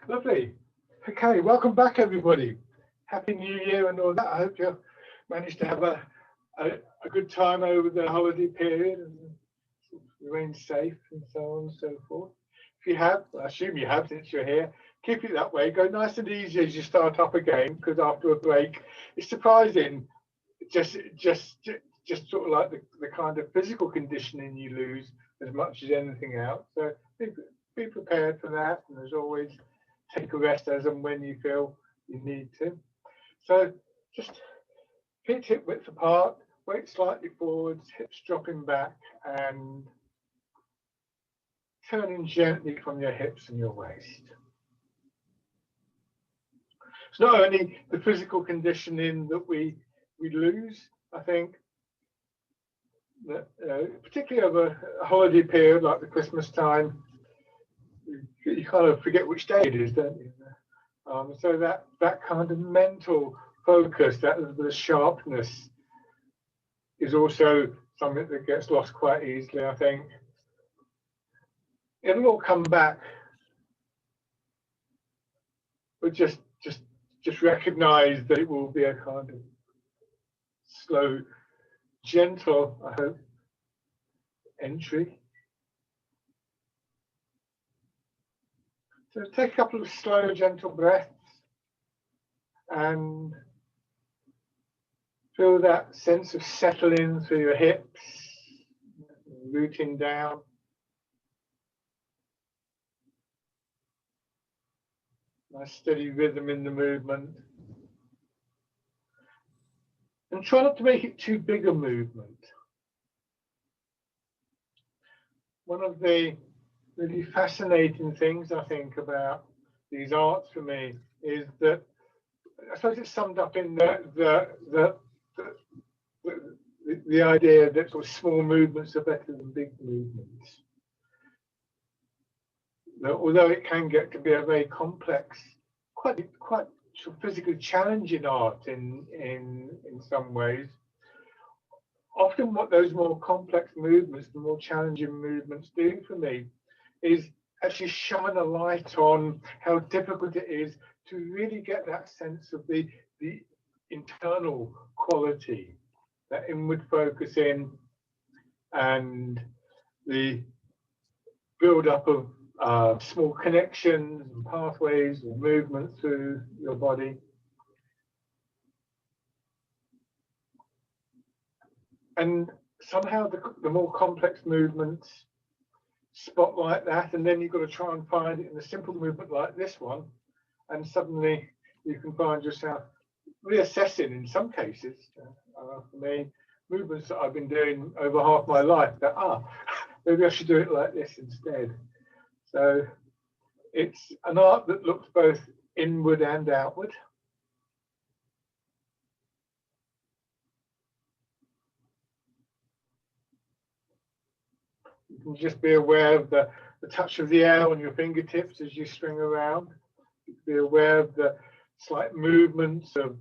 Lovely. Okay, welcome back, everybody. Happy New Year and all that. I hope you managed to have a good time over the holiday period and remain safe and so on and so forth. If you have, I assume you have since you're here, keep it that way. Go nice and easy as you start up again, because after a break, it's surprising just sort of like the kind of physical conditioning you lose as much as anything else. So be prepared for that, and as always, take a rest as and when you feel you need to. So just feet hip width apart, weight slightly forwards, hips dropping back, and turning gently from your hips and your waist. It's not only the physical conditioning that we lose, I think, that particularly over a holiday period like the Christmas time, you kind of forget which day it is, don't you? So that kind of mental focus, the sharpness, is also something that gets lost quite easily, I think. It'll all come back, but just recognize that it will be a kind of slow, gentle, I hope, entry. So take a couple of slow, gentle breaths and feel that sense of settling through your hips, rooting down. Nice steady rhythm in the movement. And try not to make it too big a movement. One of the really fascinating things I think about these arts for me is that I suppose it's summed up in the idea that sort of small movements are better than big movements. Although it can get to be a very complex, quite sort of physically challenging art in some ways. Often what those more complex movements, the more challenging movements do for me is actually shine a light on how difficult it is to really get that sense of the internal quality, that inward focusing and the build up of small connections and pathways or movement through your body. And somehow the more complex movements spotlight that, and then you've got to try and find it in a simple movement like this one, and suddenly you can find yourself reassessing in some cases, for me, movements that I've been doing over half my life, that maybe I should do it like this instead. So it's an art that looks both inward and outward. You can just be aware of the touch of the air on your fingertips as you string around. Be aware of the slight movements of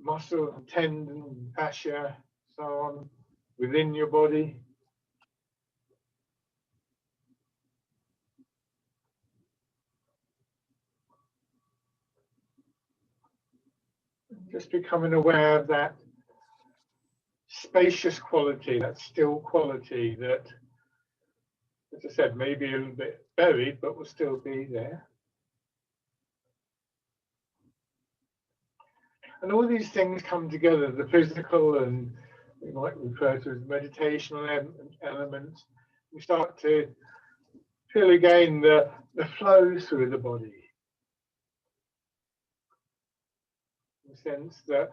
muscle and tendon and fascia, so on, within your body. Just becoming aware of that spacious quality, that still quality that, as I said, maybe a little bit buried, but will still be there. And all these things come together, the physical and we might refer to as meditational elements. We start to feel again the flow through the body. The sense that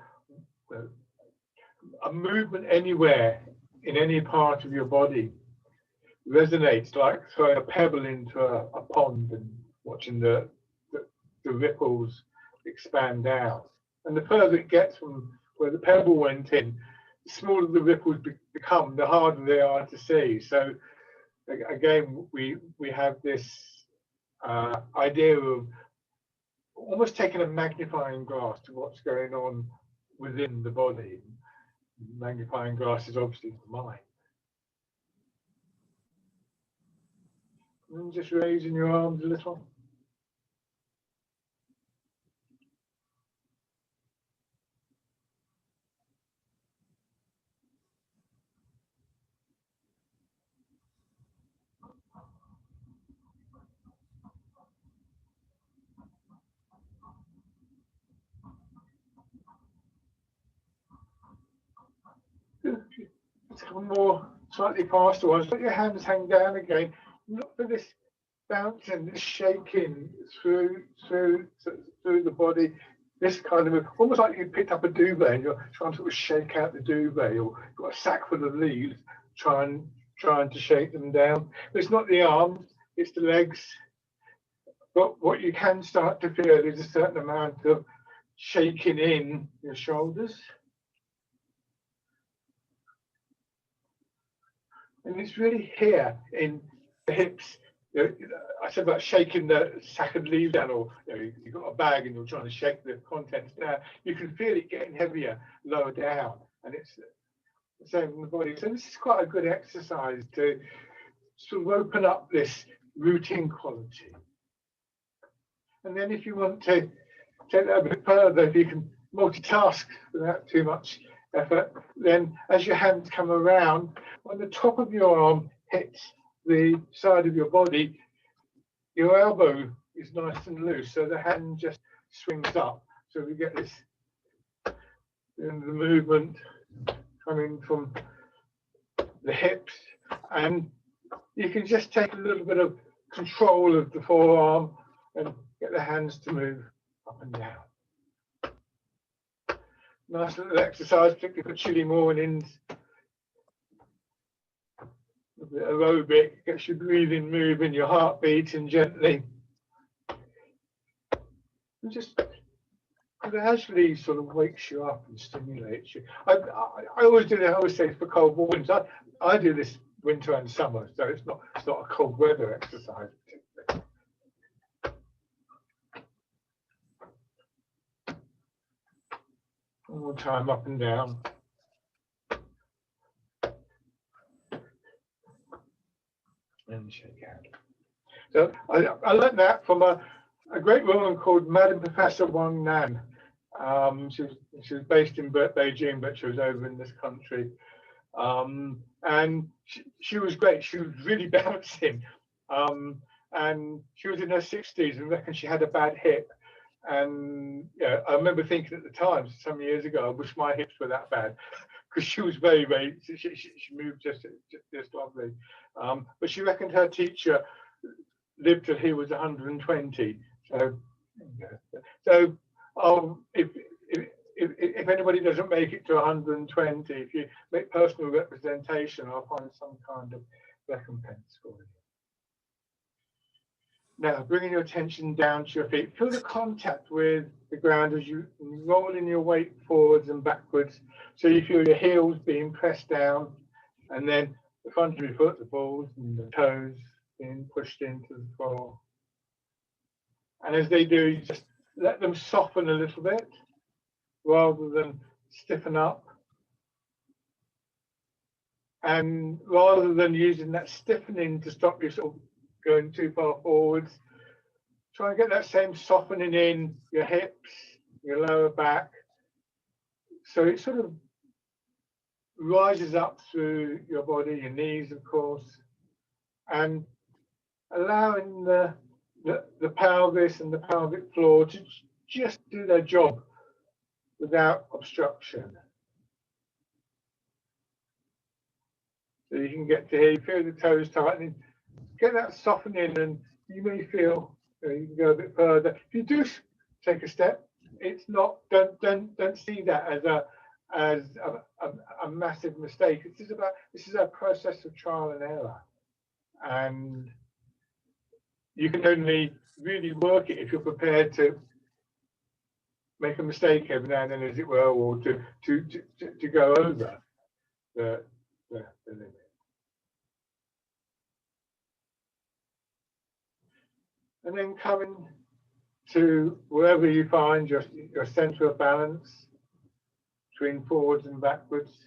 a movement anywhere in any part of your body resonates like throwing a pebble into a pond and watching the ripples expand out. And the further it gets from where the pebble went in, the smaller the ripples become, the harder they are to see. So again, we have this idea of almost taking a magnifying glass to what's going on within the body. Magnifying glass is obviously the mind. And just raising your arms a little. for more slightly faster ones, let your hands hang down again. Look for this bouncing, this shaking through the body. This kind of almost like you picked up a duvet and you're trying to sort of shake out the duvet, or you've got a sack full of leaves, trying to shake them down. But it's not the arms, it's the legs. But what you can start to feel is a certain amount of shaking in your shoulders. And it's really here in the hips. I said about shaking the sack of leaves down, or you've got a bag and you're trying to shake the contents down. You can feel it getting heavier lower down, and it's the same in the body. So this is quite a good exercise to sort of open up this rooting quality. And then if you want to take that a bit further, if you can multitask without too much effort, then as your hands come around, when the top of your arm hits the side of your body, your elbow is nice and loose, so the hand just swings up. So we get this the movement coming from the hips, and you can just take a little bit of control of the forearm and get the hands to move up and down. Nice little exercise, particularly for chilly mornings. A bit aerobic, gets your breathing moving, your heart beating gently. And just gradually sort of wakes you up and stimulates you. I always do that. I always say for cold mornings. I do this winter and summer, so it's not a cold weather exercise particularly. One more time, up and down. And shake out. So I learned that from a great woman called Madam Professor Wang Nan. She was based in Beijing, but she was over in this country. And she was great. She was really bouncing. And she was in her 60s and reckoned she had a bad hip. And yeah, I remember thinking at the time, some years ago, I wish my hips were that bad, because she was very, very, she moved just lovely. But she reckoned her teacher lived till he was 120. So if anybody doesn't make it to 120, if you make personal representation, I'll find some kind of recompense for you. Now, bringing your attention down to your feet, feel the contact with the ground as you rolling your weight forwards and backwards. So you feel your heels being pressed down, and then the front of your foot, the balls and the toes being pushed into the floor. And as they do, you just let them soften a little bit rather than stiffen up. And rather than using that stiffening to stop you sort of going too far forwards, try and get that same softening in your hips, your lower back, so it sort of rises up through your body, your knees, of course, and allowing the pelvis and the pelvic floor to just do their job without obstruction. So you can get to here, you feel the toes tightening, get that softening, and you may feel you can go a bit further. If you do take a step, it's not, don't see that as a massive mistake. This is a process of trial and error, and you can only really work it if you're prepared to make a mistake every now and then, as it were, or to go over the limit. And then coming to wherever you find your center of balance between forwards and backwards.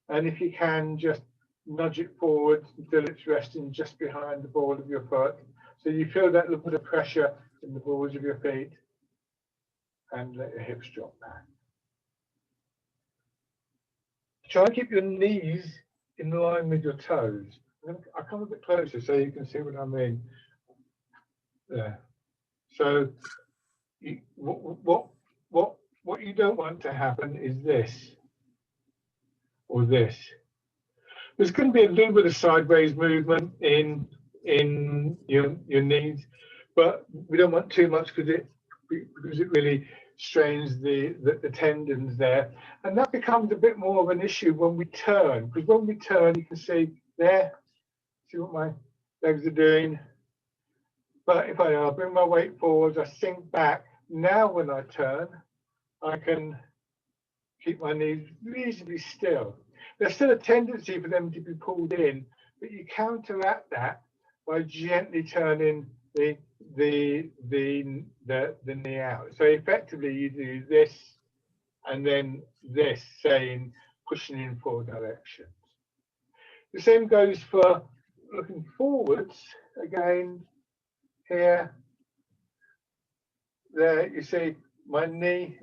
And if you can, just nudge it forward until it's resting just behind the ball of your foot. So you feel that little bit of pressure in the balls of your feet, and let your hips drop back. Try and keep your knees in line with your toes. I'll come a bit closer so you can see what I mean. There. So what you don't want to happen is this. or this. There's going to be a little bit of sideways movement in your knees, but we don't want too much because it really strains the tendons there, and that becomes a bit more of an issue when we turn, because when we turn you can see there, see what my legs are doing. But if I bring my weight forwards, I sink back. Now when I turn, I can keep my knees reasonably still. There's still a tendency for them to be pulled in, but you counteract that by gently turning the knee out. So effectively you do this and then this, saying pushing in 4 directions. The same goes for looking forwards. Again, here, there, you see my knee,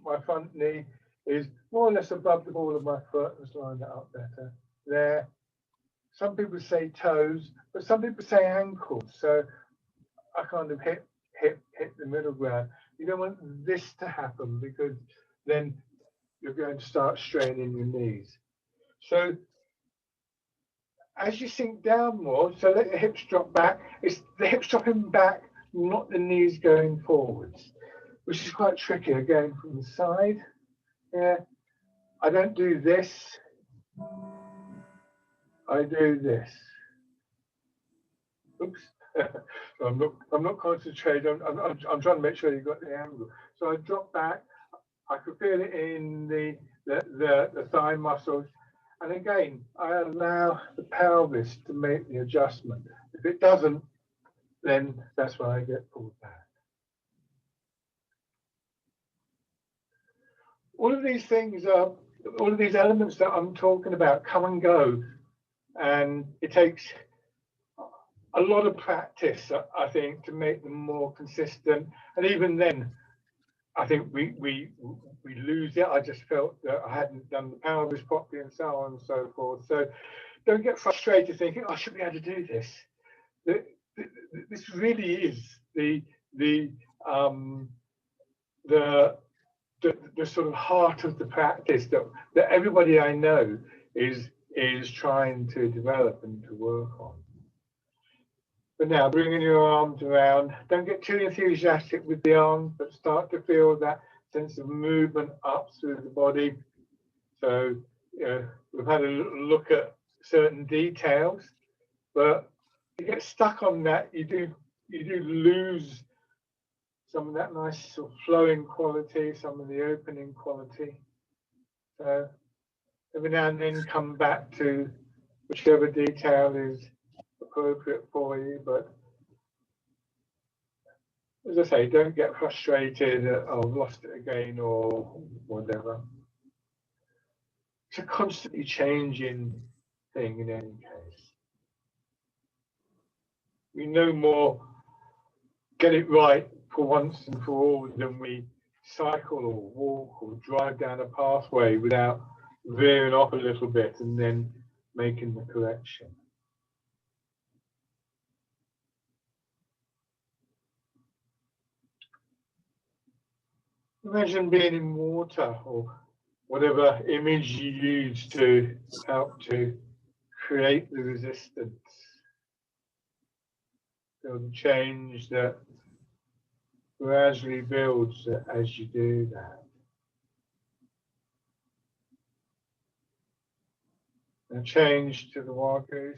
my front knee is more or less above the ball of my foot. Let's line that up better. There. Some people say toes, but some people say ankles. So I kind of hit the middle ground. You don't want this to happen because then you're going to start straining your knees. So as you sink down more, so let the hips drop back. It's the hips dropping back, not the knees going forwards, which is quite tricky. Again, from the side. Yeah, I don't do this. I do this. Oops. I'm not concentrating. I'm trying to make sure you've got the angle. So I drop back. I can feel it in the thigh muscles. And again, I allow the pelvis to make the adjustment. If it doesn't, then that's when I get pulled back. All of these things are, all of these elements that I'm talking about come and go. And it takes a lot of practice, I think, to make them more consistent. And even then, I think we lose it. I just felt that I hadn't done the pelvis properly and so on and so forth. So don't get frustrated thinking, oh, I should be able to do this. This really is the sort of heart of the practice that everybody I know is trying to develop and to work on. But now bringing your arms around, don't get too enthusiastic with the arms, but start to feel that sense of movement up through the body. So we've had a look at certain details, but you get stuck on that, you do lose some of that nice sort of flowing quality, some of the opening quality. So every now and then come back to whichever detail is appropriate for you, but as I say, don't get frustrated that oh, I've lost it again or whatever. It's a constantly changing thing in any case. We no more get it right for once and for all than we cycle or walk or drive down a pathway without veering off a little bit and then making the correction. Imagine being in water or whatever image you use to help to create the resistance. So the change that gradually builds as you do that. And change to the wild goose.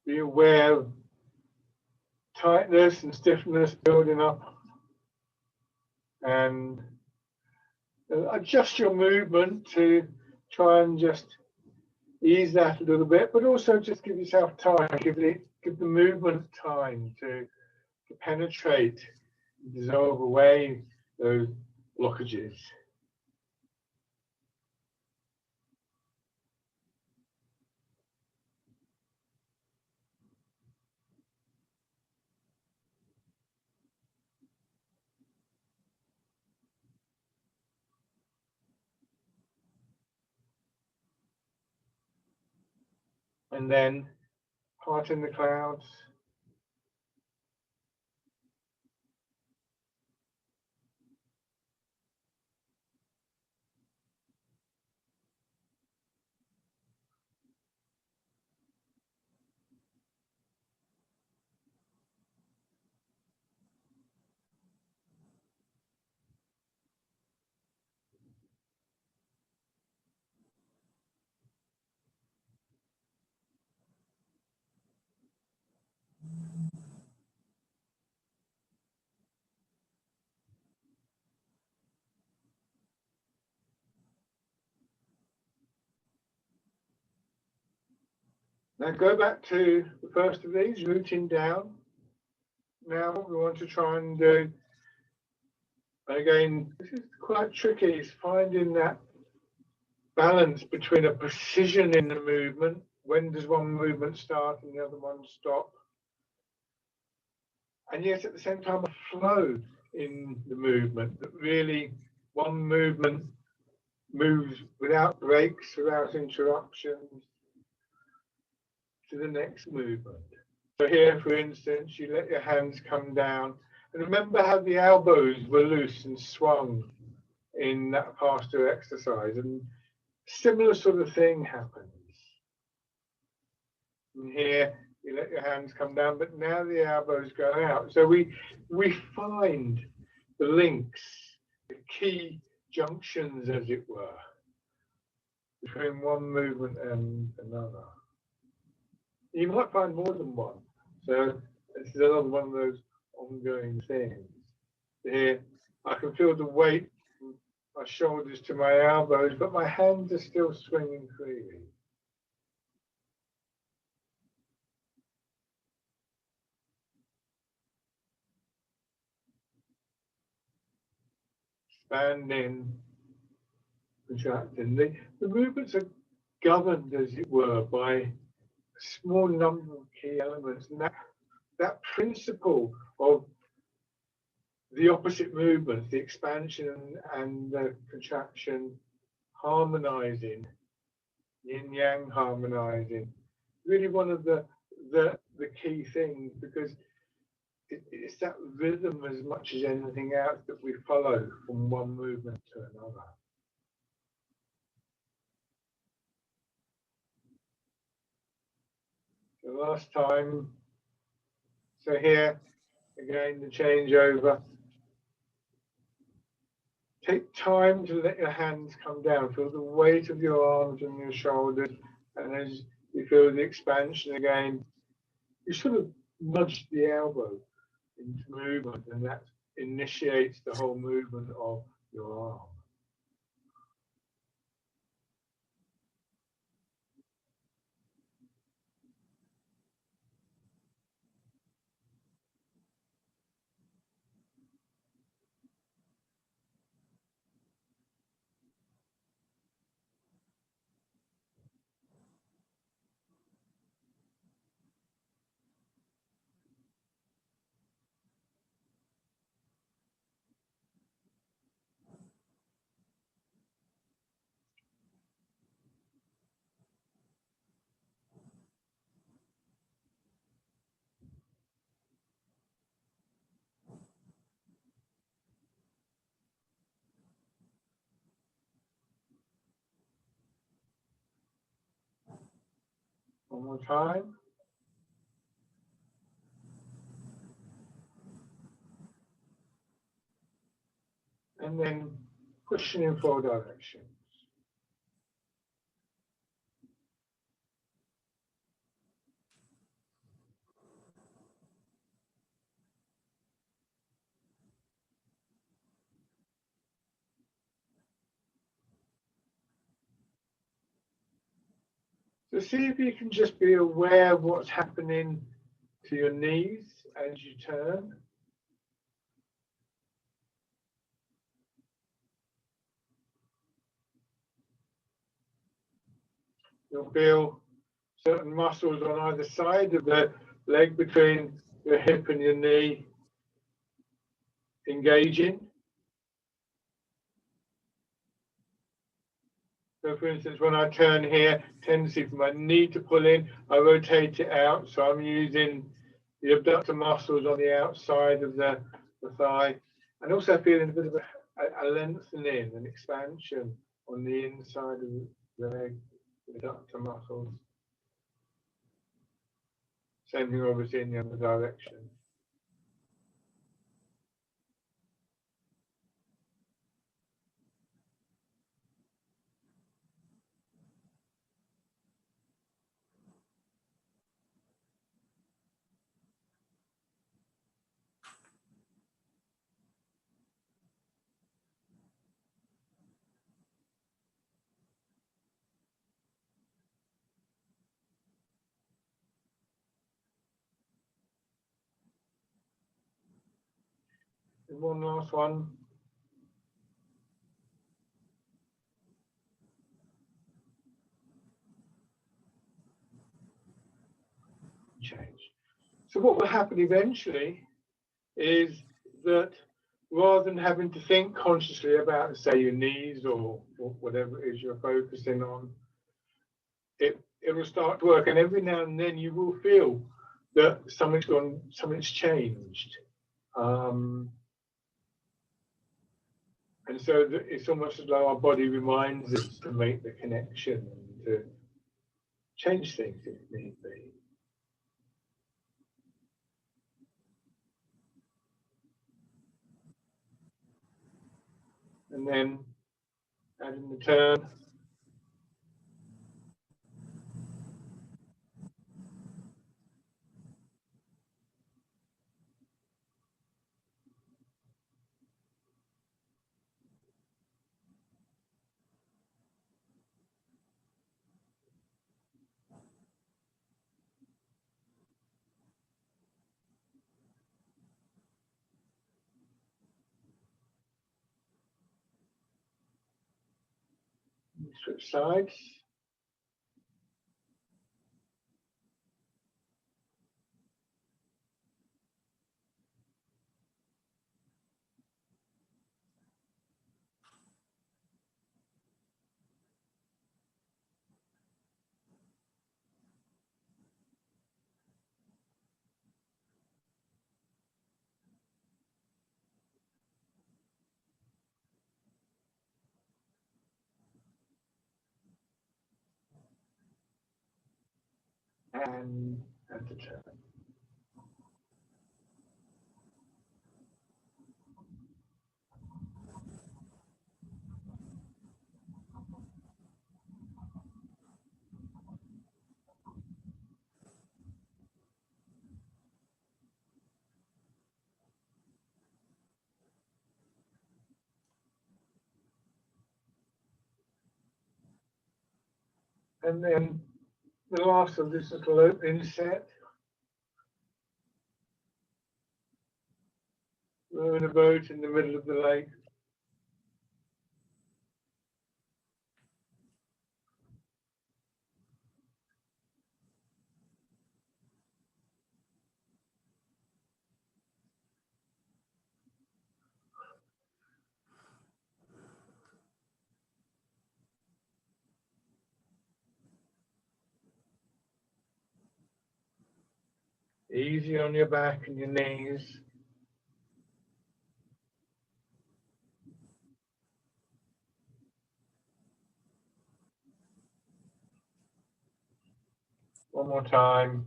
Be aware of tightness and stiffness building up, and adjust your movement to try and just ease that a little bit, but also just give yourself time, give the movement time to penetrate, dissolve away those blockages. and then Heart in the Clouds. Now go back to the first of these, rooting down. Now what we want to try and do, again, this is quite tricky, is finding that balance between a precision in the movement. When does one movement start and the other one stop? And yet at the same time, a flow in the movement, that really one movement moves without breaks, without interruptions to the next movement. So here, for instance, you let your hands come down, and remember how the elbows were loose and swung in that faster exercise, and similar sort of thing happens. And here, you let your hands come down, but now the elbows go out. So we find the links, the key junctions, as it were, between one movement and another. You might find more than one. So this is another one of those ongoing things. Here, I can feel the weight from my shoulders to my elbows, but my hands are still swinging freely. Expanding, contracting. The movements are governed, as it were, by a small number of key elements. And that principle of the opposite movements, the expansion and the contraction harmonizing, yin yang harmonizing, really one of the key things, because it's that rhythm as much as anything else that we follow from one movement to another. The last time, so here again the changeover. Take time to let your hands come down. Feel the weight of your arms and your shoulders, and as you feel the expansion again, you sort of nudge the elbow into movement, and that initiates the whole movement of your arm. One more time. And then pushing in 4 directions. So see if you can just be aware of what's happening to your knees as you turn. You'll feel certain muscles on either side of the leg between your hip and your knee engaging. So for instance, when I turn here, tendency for my knee to pull in, I rotate it out. So I'm using the abductor muscles on the outside of the thigh, and also feeling a bit of a lengthening and expansion on the inside of the leg, the abductor muscles. Same thing obviously in the other direction. And one last one. Change. So what will happen eventually is that rather than having to think consciously about, say, your knees or whatever it is you're focusing on, it will start to work, and every now and then you will feel that something's changed. And so it's almost as though our body reminds us to make the connection and to change things if need be. And then adding the turn. Switch sides. And the turn. And then the last of this little opening set. We're in a boat in the middle of the lake. Easy on your back and your knees. One more time.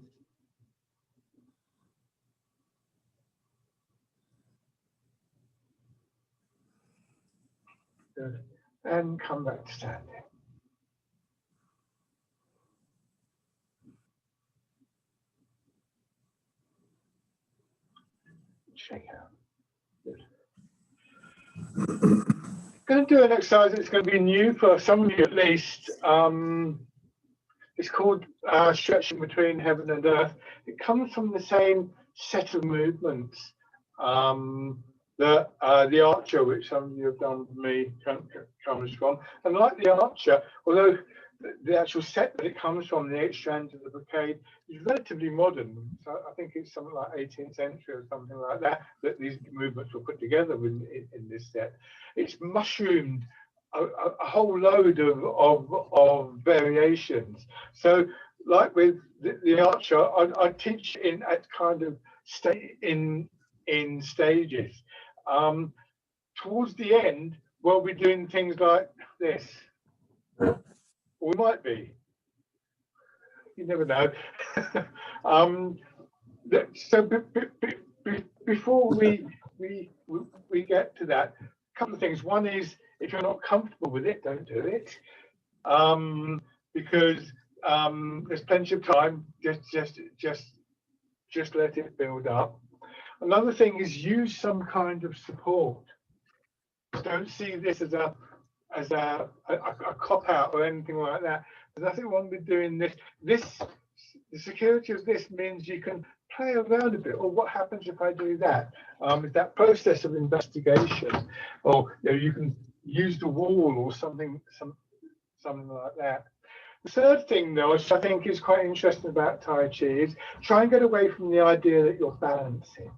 Good. And come back to standing. Shake out. Good. Going to do an exercise that's going to be new for some of you at least. It's called stretching between heaven and earth. It comes from the same set of movements that the Archer, which some of you have done with me, comes from. And like the Archer, although the actual set that it comes from, the 8 strands of the brocade, is relatively modern. So I think it's something like 18th century or something like that, that these movements were put together in this set. It's mushroomed a whole load of variations. So, like with the archer, I teach in at kind of in stages. Towards the end, we'll be doing things like this. Or we might be. You never know. So before we get to that, a couple of things. One is, if you're not comfortable with it, don't do it, because there's plenty of time. Just let it build up. Another thing is, use some kind of support. Don't see this as a cop out or anything like that. There's nothing wrong with doing this. The security of this means you can play around a bit. Or what happens if I do that? That process of investigation, or you can use the wall or something like that. The third thing, though, which I think is quite interesting about Tai Chi, is try and get away from the idea that you're balancing.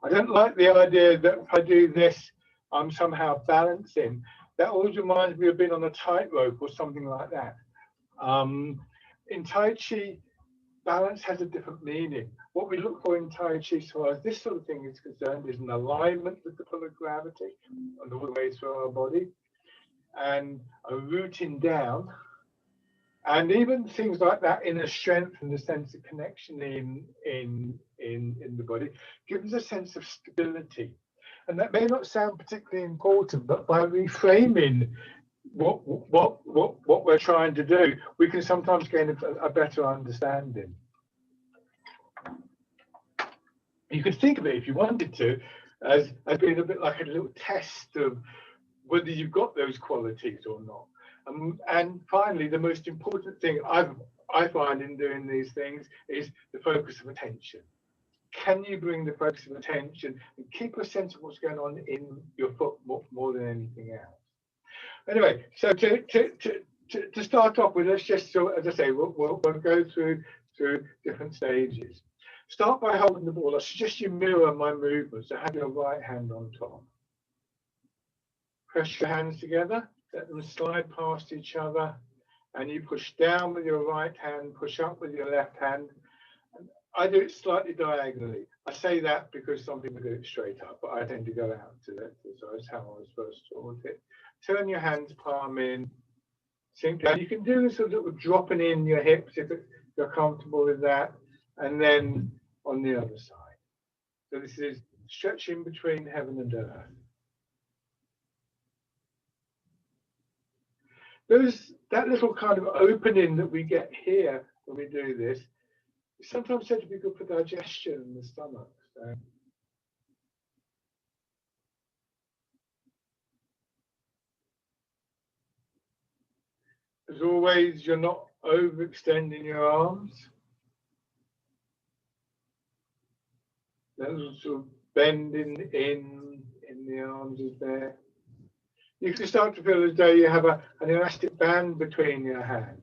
I don't like the idea that if I do this, I'm somehow balancing. That always reminds me of being on a tightrope or something like that. In Tai Chi, balance has a different meaning. What we look for in Tai Chi, as far as this sort of thing is concerned, is an alignment with the pull of gravity and all the way through our body, and a rooting down, and even things like that, inner strength and the sense of connection in the body gives a sense of stability. And that may not sound particularly important, but by reframing what we're trying to do, we can sometimes gain a better understanding. You could think of it, if you wanted to, as being a bit like a little test of whether you've got those qualities or not. And finally, the most important thing I find in doing these things is the focus of attention. Can you bring the focus of attention and keep a sense of what's going on in your foot more than anything else? Anyway, so to start off with, let's just, so as I say, we'll go through different stages. Start by holding the ball. I suggest you mirror my movement, so have your right hand on top. Press your hands together, let them slide past each other, and you push down with your right hand, push up with your left hand. I do it slightly diagonally. I say that because some people do it straight up, but I tend to go out to that. So that's how I was first taught it. Turn your hands palm in, sink down. You can do this sort of dropping in your hips if you're comfortable with that, and then on the other side. So this is stretching between heaven and earth. There's that little kind of opening that we get here when we do this. It's sometimes said to be good for digestion in the stomach. So. As always, you're not overextending your arms. That little sort of bending in the arms is there. You can start to feel as though you have an elastic band between your hands.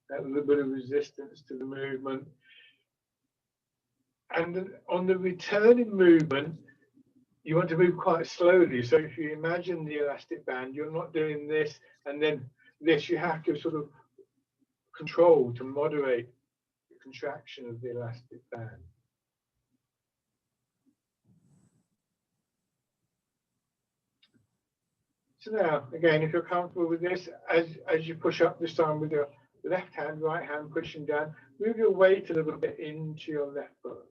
That little bit of resistance to the movement. And on the returning movement, you want to move quite slowly. So if you imagine the elastic band, you're not doing this and then this. You have to sort of control to moderate the contraction of the elastic band. So now, again, if you're comfortable with this, as you push up this time with your left hand, right hand pushing down, move your weight a little bit into your left foot.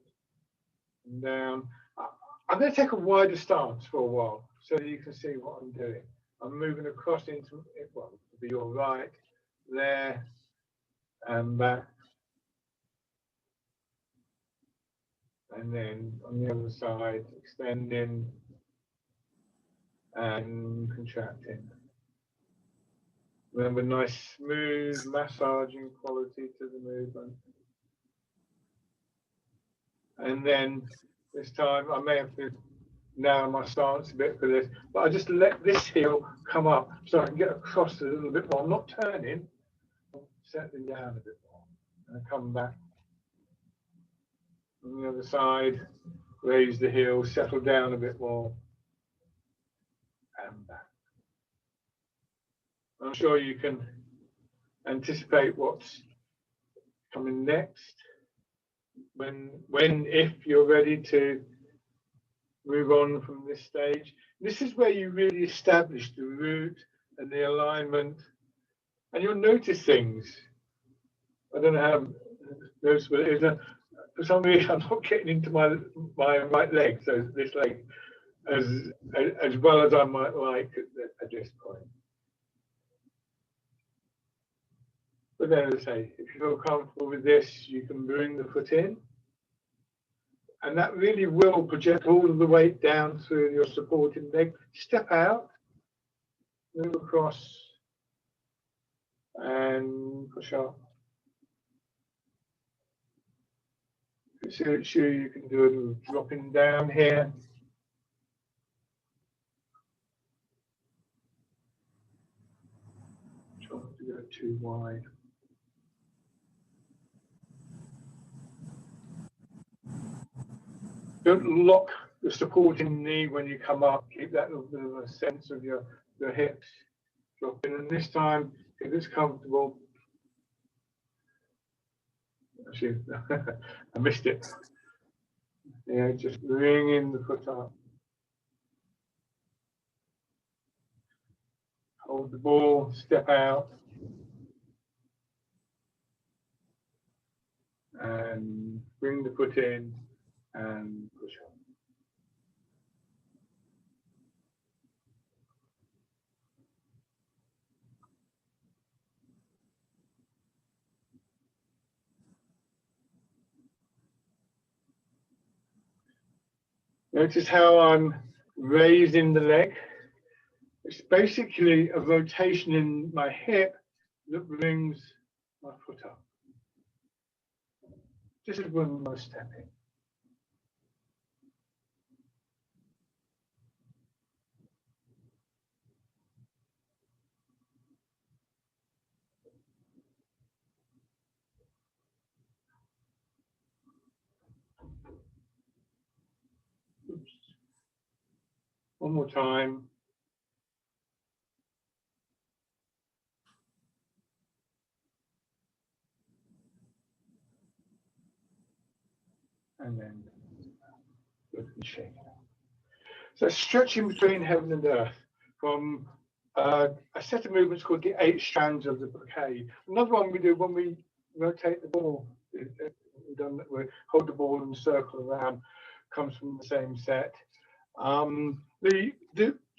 And down. I'm going to take a wider stance for a while so that you can see what I'm doing. I'm moving across into it, well, to be your right, there, and back. And then on the other side, extending and contracting. Remember, nice, smooth, massaging quality to the movement. And then this time, I may have to narrow my stance a bit for this, but I just let this heel come up so I can get across a little bit more. I'm not turning, I'm settling down a bit more. And come back. On the other side, raise the heel, settle down a bit more, and back. I'm sure you can anticipate what's coming next. If you're ready to move on from this stage, this is where you really establish the root and the alignment, and you'll notice things. I don't know how noticeable it is. For some reason, I'm not getting into my right leg, so this leg, as well as I might like at this point. But then, as I say, if you feel comfortable with this, you can bring the foot in. And that really will project all of the weight down through your supporting leg. Step out, move across, and push up. Sure, you can do a little dropping down here. Try not to go too wide. Don't lock the supporting knee when you come up. Keep that little bit of a sense of your hips dropping. And this time, if it's comfortable, actually, I missed it. Yeah, just bringing the foot up. Hold the ball, step out. And bring the foot in and push up. Notice how I'm raising the leg. It's basically a rotation in my hip that brings my foot up. This is when I'm stepping. Oops. One more time. And then shake. So stretching between heaven and earth from a set of movements called the 8 strands of the bouquet. Another one we do when we rotate the ball. We've done that. We hold the ball and circle around. Comes from the same set. The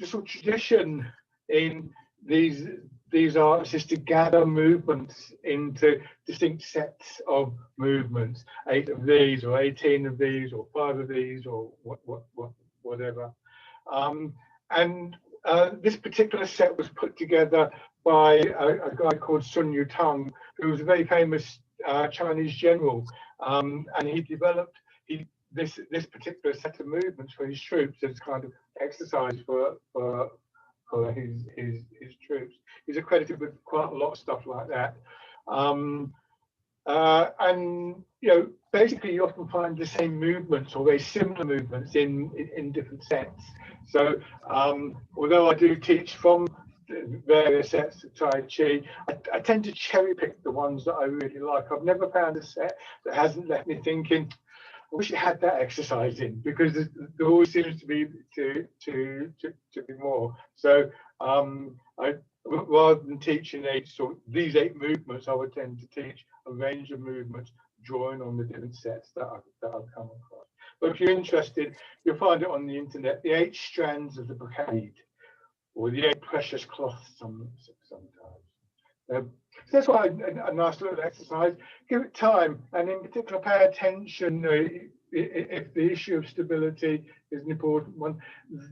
sort of tradition in these arts is to gather movements into distinct sets of movements, 8 of these or 18 of these or 5 of these or whatever. This particular set was put together by a guy called Sun Yutang, who was a very famous Chinese general, and he developed this particular set of movements for his troops as kind of exercise for his troops. He's accredited with quite a lot of stuff like that. And basically you often find the same movements or very similar movements in different sets. So although I do teach from various sets of Tai Chi, I tend to cherry pick the ones that I really like. I've never found a set that hasn't left me thinking, I wish it had that exercise in, because there always seems to be be more. So rather than teaching these 8 movements, I would tend to teach a range of movements, drawing on the different sets that I've come across. But if you're interested, you'll find it on the internet, the 8 strands of the brocade, or the 8 precious cloths sometimes. So that's why a nice little exercise. Give it time, and in particular, pay attention if the issue of stability is an important one.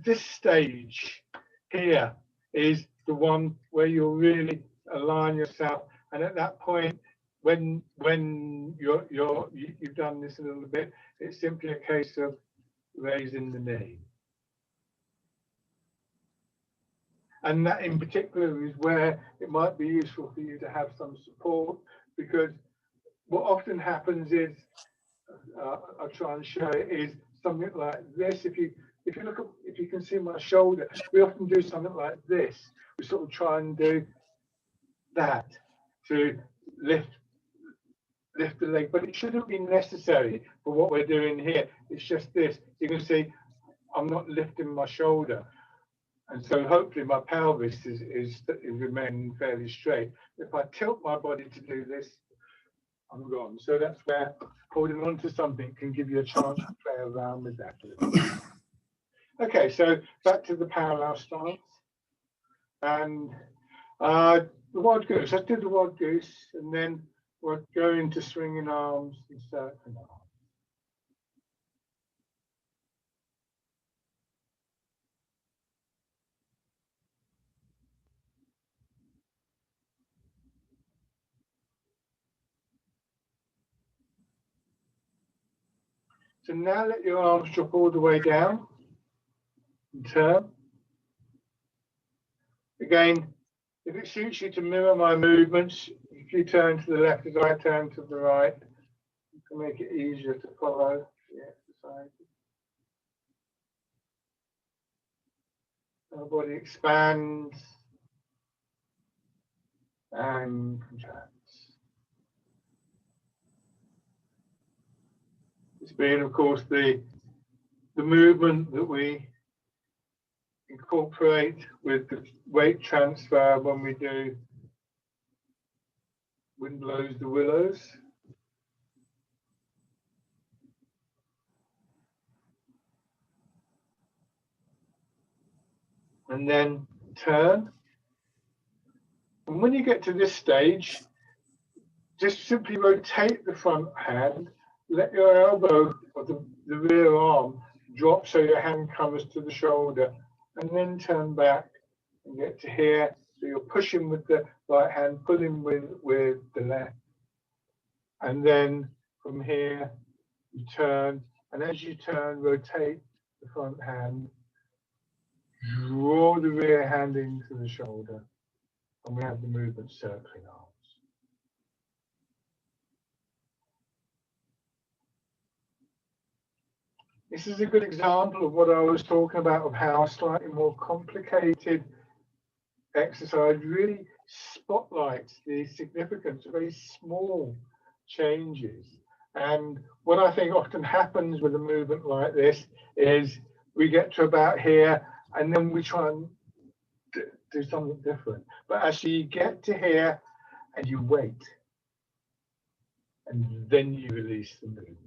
This stage here is the one where you'll really align yourself, and at that point, when you've done this a little bit, it's simply a case of raising the knee. And that in particular is where it might be useful for you to have some support, because what often happens is, I'll try and show it, is something like this. If you can see my shoulder, we often do something like this. We sort of try and do that to lift the leg, but it shouldn't be necessary for what we're doing here. It's just this. You can see I'm not lifting my shoulder, and so hopefully my pelvis is remaining fairly straight. If I tilt my body to do this, I'm gone. So that's where holding on to something can give you a chance to play around with that. Okay, so back to the parallel stance. And the wild goose. Let's do the wild goose, and then we'll go into swinging arms and circling arms. So now let your arms drop all the way down and turn. Again, if it suits you to mirror my movements, if you turn to the left as I turn to the right, you can make it easier to follow the exercise. Our body expands and contracts. It's being, of course, the movement that we incorporate with the weight transfer when we do Wind Blows the Willows. And then turn. And when you get to this stage, just simply rotate the front hand, let your elbow or the rear arm drop so your hand comes to the shoulder, and then turn back and get to here. So you're pushing with the right hand, pulling with the left. And then from here, you turn, and as you turn, rotate the front hand, draw the rear hand into the shoulder, and we have the movement circling arms. This is a good example of what I was talking about, of how a slightly more complicated exercise really spotlights the significance of very small changes. And what I think often happens with a movement like this is we get to about here and then we try and do something different. But actually you get to here and you wait, and then you release the movement.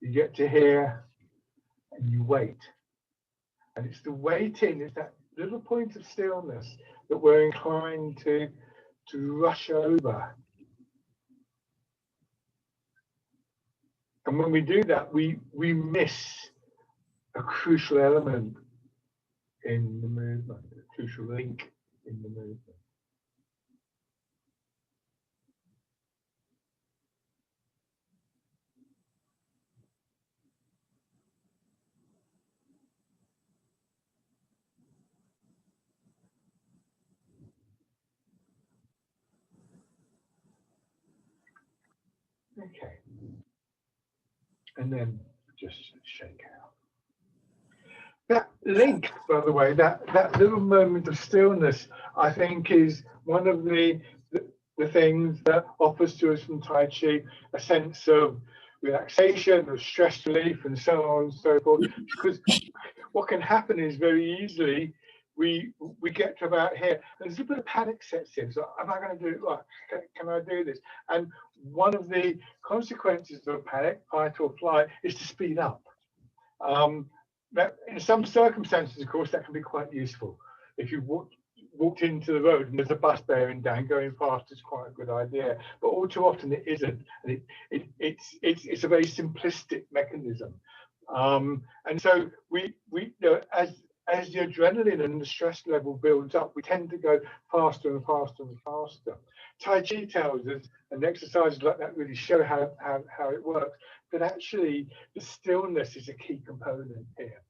You get to here and you wait. And it's the waiting, it's that little point of stillness that we're inclined to rush over. And when we do that, we miss a crucial element in the movement, a crucial link in the movement. Okay. And then just shake out. That link, by the way, that little moment of stillness, I think is one of the things that offers to us from Tai Chi a sense of relaxation, of stress relief, and so on and so forth. Because what can happen is very easily we get to about here, and there's a bit of panic sets in. So, am I going to do it? Right? Can I do this? And one of the consequences of panic, fight or flight, is to speed up. That in some circumstances, of course, that can be quite useful. If you walked into the road and there's a bus bearing down, going fast is quite a good idea. But all too often it isn't. And it's a very simplistic mechanism. And so we you know, as the adrenaline and the stress level builds up, we tend to go faster and faster and faster. Tai Chi tells us, and exercises like that really show how it works, that actually the stillness is a key component here.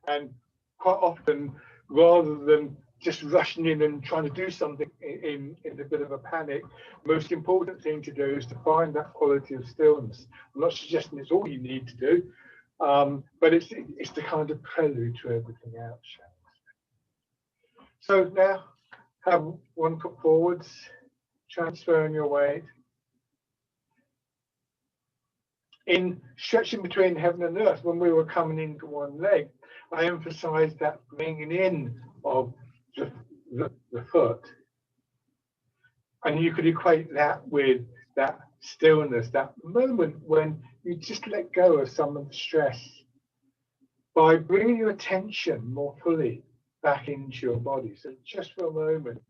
And quite often, rather than just rushing in and trying to do something in a bit of a panic, the most important thing to do is to find that quality of stillness. I'm not suggesting it's all you need to do, but it's the kind of prelude to everything else. So now, have one foot forwards, transferring your weight. In stretching between heaven and earth, when we were coming into one leg, I emphasized that bringing in of the foot. And you could equate that with that stillness, that moment when you just let go of some of the stress by bringing your attention more fully back into your body. So just for a moment,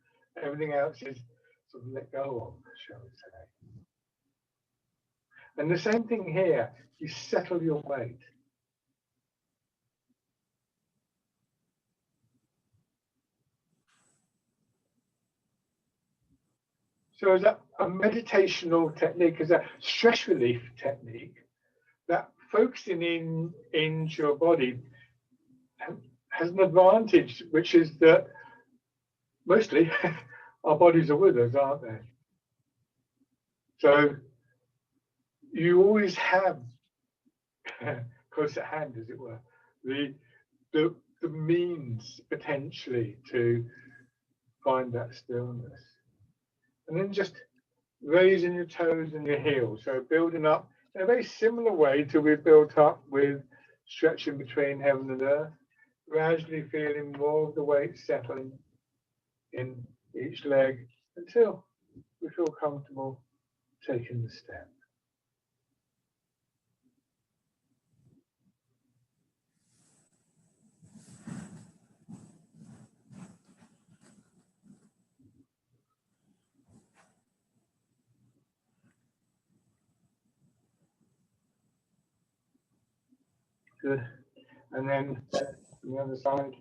everything else is sort of let go of, shall we say. And the same thing here, you settle your weight. So as a meditational technique, as a stress relief technique, that focusing into your body has an advantage, which is that mostly our bodies are with us, aren't they? So you always have close at hand, as it were, the means potentially to find that stillness. And then just raising your toes and your heels, so building up in a very similar way to we've built up with stretching between heaven and earth, gradually feeling more of the weight settling in each leg until we feel comfortable taking the step. Good. And then on the other side.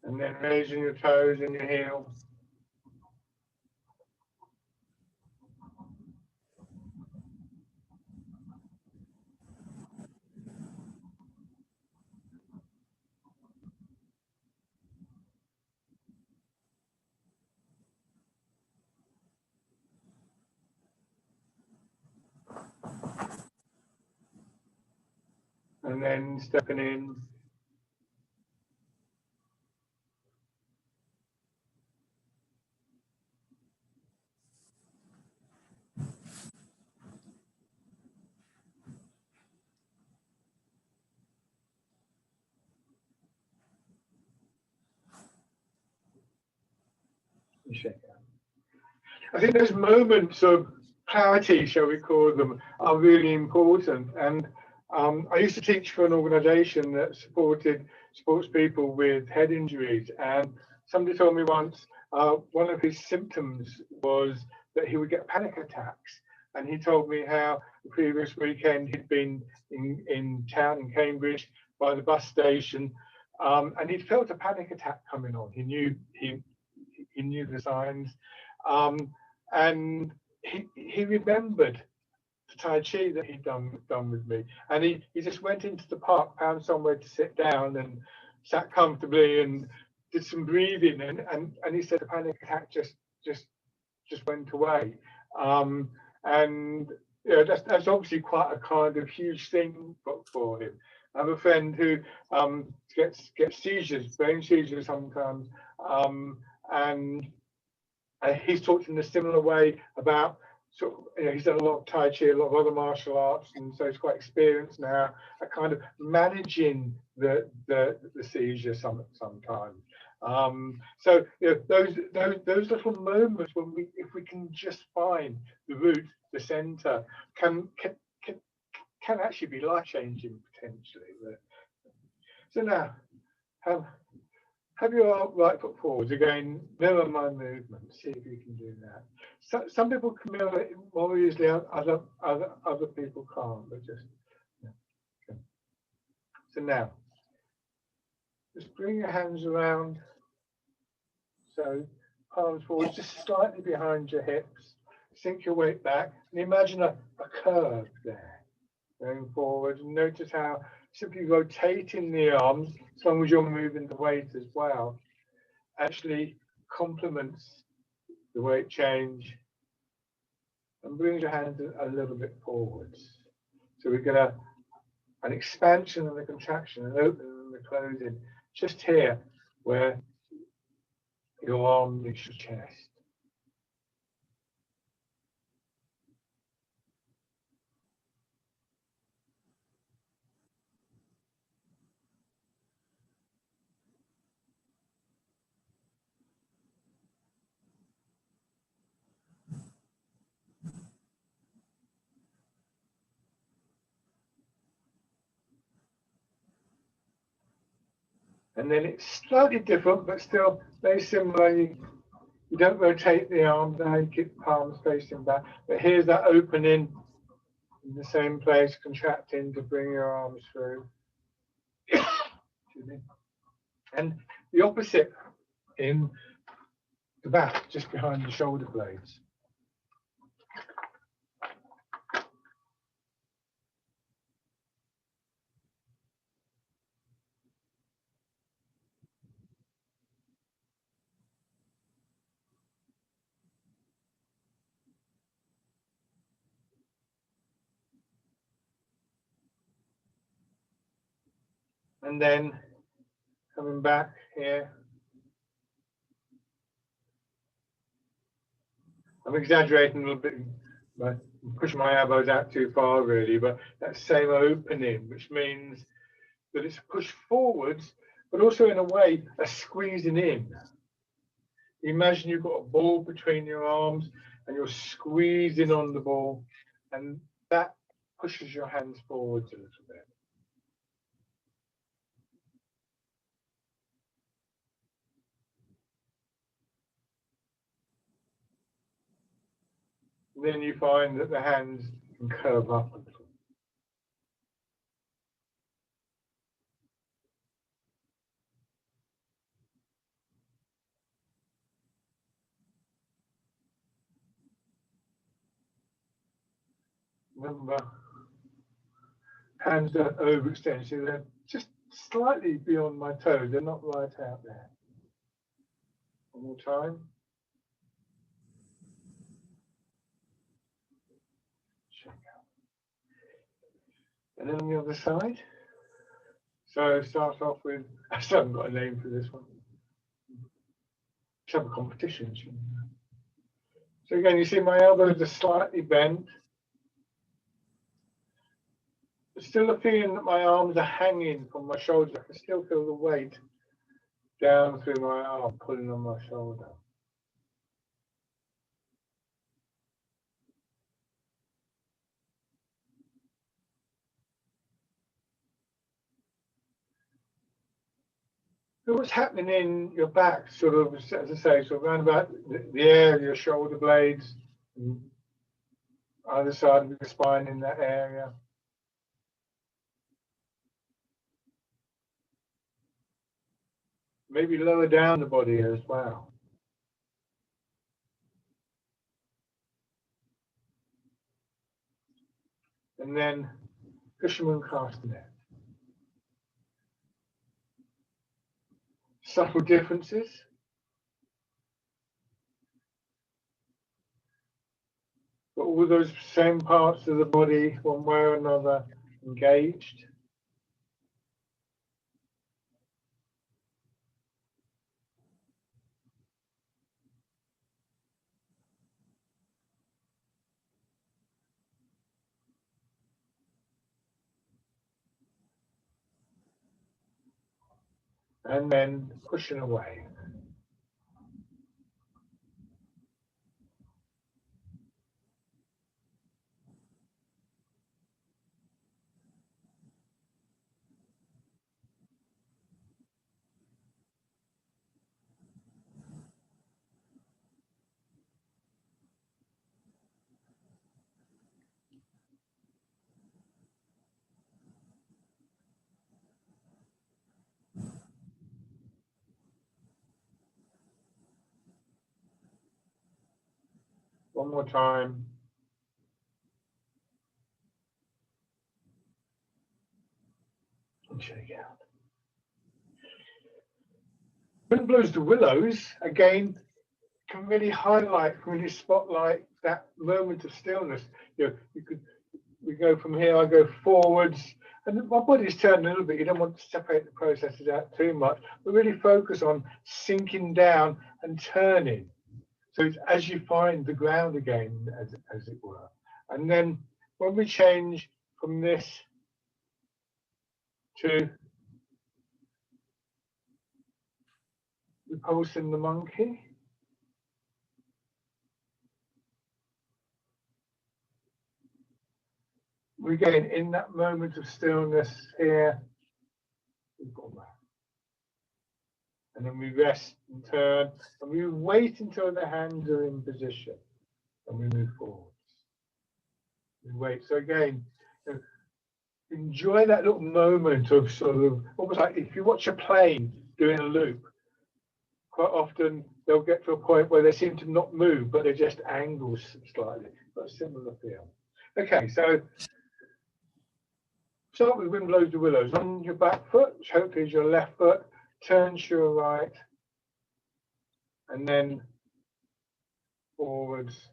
And then raising your toes and your heel. And then stepping in. I think those moments of clarity, shall we call them, are really important. And I used to teach for an organisation that supported sports people with head injuries. And somebody told me once one of his symptoms was that he would get panic attacks. And he told me how the previous weekend he'd been in town in Cambridge by the bus station, and he'd felt a panic attack coming on. He knew the signs, and he remembered the Tai Chi that he'd done with me, and he just went into the park, found somewhere to sit down, and sat comfortably and did some breathing, and he said the panic attack just went away. And you know, that's obviously quite a kind of huge thing for him. I have a friend who gets seizures, brain seizures sometimes, and he's talked in a similar way about sort of, you know, he's done a lot of Tai Chi, a lot of other martial arts, and so he's quite experienced now at kind of managing the seizure sometimes. So you know, those little moments when if we can just find the root, the center, can actually be life changing potentially. So now have your right foot forwards again. Mirror my movement. See if you can do that. So, some people can mirror it more easily. Other people can't. But just yeah. Okay. So now Just bring your hands around. So palms forward, just slightly behind your hips. Sink your weight back and imagine a curve there going forward. And notice how simply rotating the arms, as long as you're moving the weight as well, actually complements the weight change and brings your hands a little bit forwards. So we get an expansion and a contraction, an opening and a closing, just here where your arm meets your chest. And then it's slightly different, but still very similar. You don't rotate the arms now, you keep the palms facing back. But here's that opening in the same place, contracting to bring your arms through. And the opposite in the back, just behind the shoulder blades. And then coming back here. I'm exaggerating a little bit, but pushing my elbows out too far really, but that same opening, which means that it's a push forwards, but also in a way, a squeezing in. Imagine you've got a ball between your arms and you're squeezing on the ball, and that pushes your hands forwards a little bit. And then you find that the hands can curve up a little. Remember, hands don't overextend, so they're just slightly beyond my toes. They're not right out there. One more time. Check out. And then on the other side. So start off with, I still haven't got a name for this one. Let's have a competition. So again, you see my elbows are slightly bent. There's still a feeling that my arms are hanging from my shoulders. I can still feel the weight down through my arm, pulling on my shoulder. So what's happening in your back, sort of, as I say, sort of around about the area of your shoulder blades, either side of your spine in that area. Maybe lower down the body as well. And then Fisherman castanet. Subtle differences. But all those same parts of the body, one way or another, engaged. And then pushing away. One more time. And shake out. Wind blows the willows, again, can really highlight, really spotlight that moment of stillness. You know, we go from here, I go forwards, and my body's turned a little bit. You don't want to separate the processes out too much, but really focus on sinking down and turning. So it's as you find the ground again, as it were. And then when we change from this to repulsing the monkey, we gain in that moment of stillness here, and then we rest and turn, and we wait until the hands are in position, and we move forwards. We wait. So again, enjoy that little moment of sort of almost like if you watch a plane doing a loop. Quite often they'll get to a point where they seem to not move, but they're just angles slightly. Got a similar feel. Okay, so start with wind blows the willows. On your back foot, which hopefully is your left foot, turn to your right, and then forwards,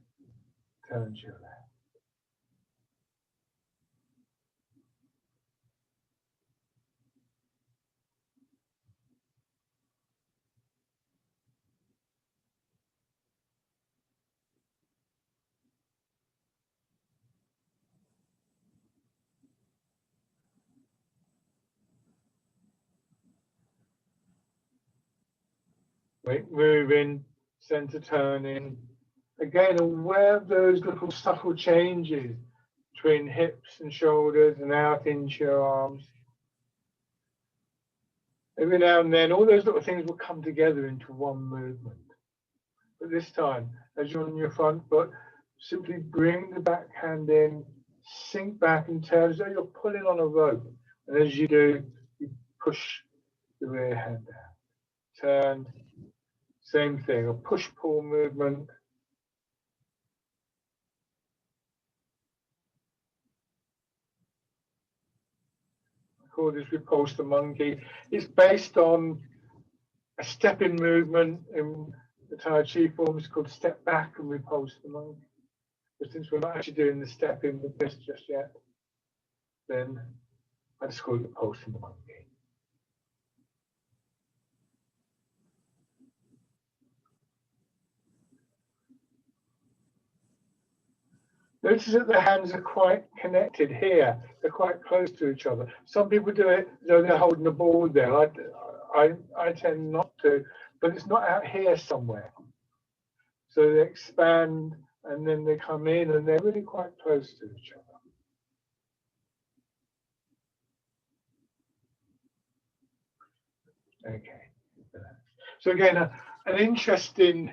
turn to your left. Wait, moving, center turning. Again, aware of those little subtle changes between hips and shoulders and out into your arms. Every now and then, all those little things will come together into one movement. But this time, as you're on your front foot, simply bring the back hand in, sink back and turn as though you're pulling on a rope. And as you do, you push the rear hand down. Turn, same thing, a push-pull movement. I call this repulse the monkey. It's based on a stepping movement in the Tai Chi form. It's called step back and repulse the monkey. But since we're not actually doing the stepping with this just yet, then I just call it repulsing the monkey. Notice that the hands are quite connected here. They're quite close to each other. Some people do it, you know, they're holding the ball there. I tend not to, but it's not out here somewhere. So they expand and then they come in and they're really quite close to each other. Okay. So again, an interesting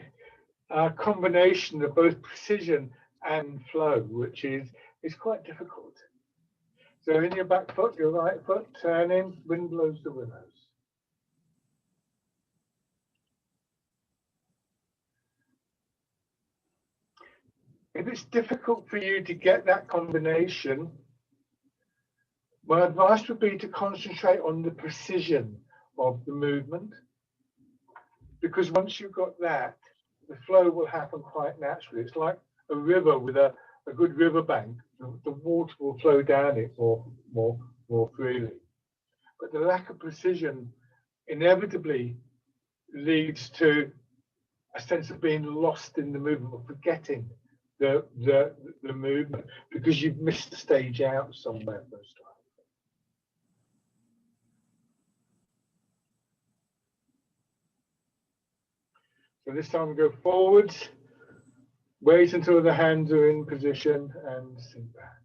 combination of both precision and flow, which is quite difficult. So in your back foot, your right foot, turn in, wind blows the willows. If it's difficult for you to get that combination, my advice would be to concentrate on the precision of the movement, because once you've got that, the flow will happen quite naturally. It's like a river with a good river bank. The water will flow down it more freely. But the lack of precision inevitably leads to a sense of being lost in the movement, or forgetting the movement, because you've missed the stage out somewhere most times. So this time we go forwards, wait until the hands are in position and sink back.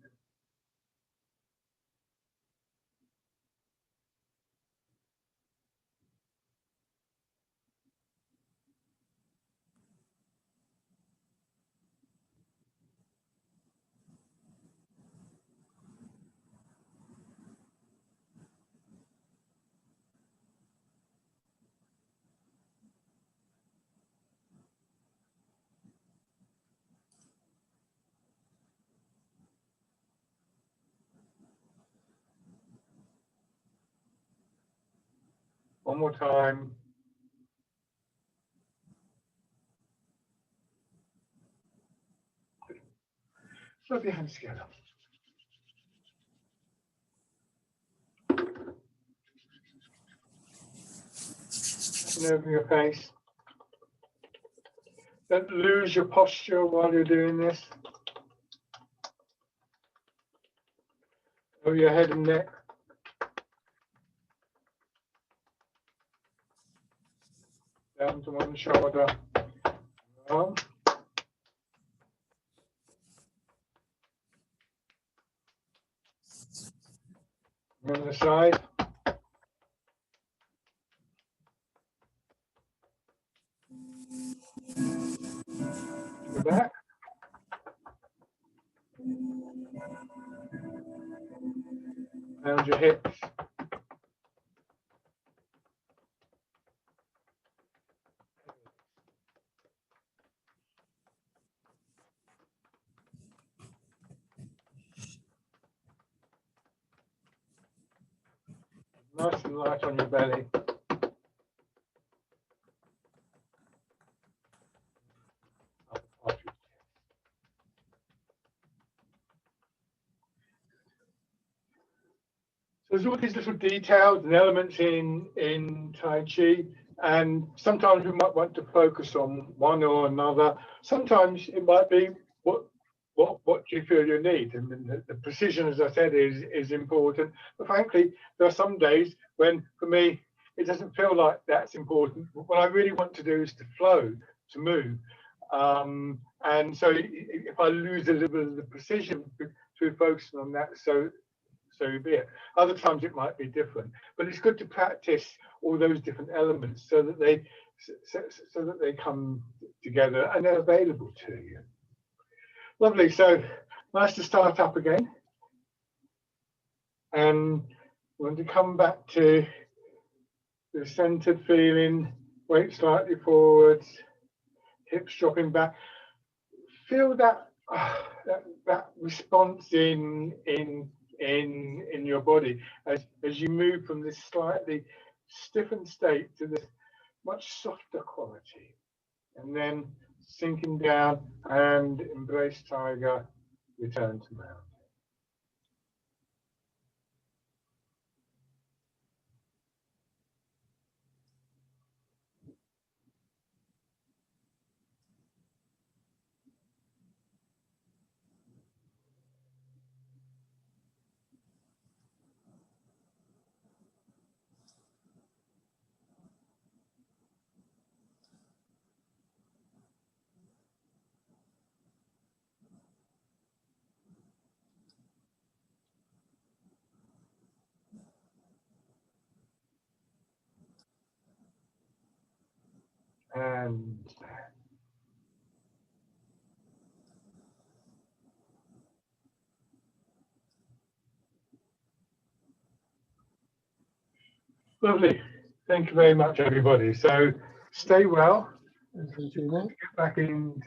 One more time. Rub your hands together. And over your face. Don't lose your posture while you're doing this. Over your head and neck. Down to one shoulder. Arm. On the side. To the back. Round your hips. Nice and light on your belly. So there's all these little details and elements in Tai Chi, and sometimes we might want to focus on one or another. Sometimes it might be what do you feel you need, and the precision, as I said, is important. But frankly, there are some days when, for me, it doesn't feel like that's important. What I really want to do is to flow, to move. And so if I lose a little bit of the precision through focusing on that, so be it. Other times it might be different, but it's good to practice all those different elements so that they come together and they're available to you. Lovely. So nice to start up again, and we want to come back to the centered feeling. Weight slightly forwards, hips dropping back. Feel that that response in your body as you move from this slightly stiffened state to this much softer quality, and then sinking down and embrace tiger, return to mountain. And lovely. Thank you very much, everybody. So stay well. Get back in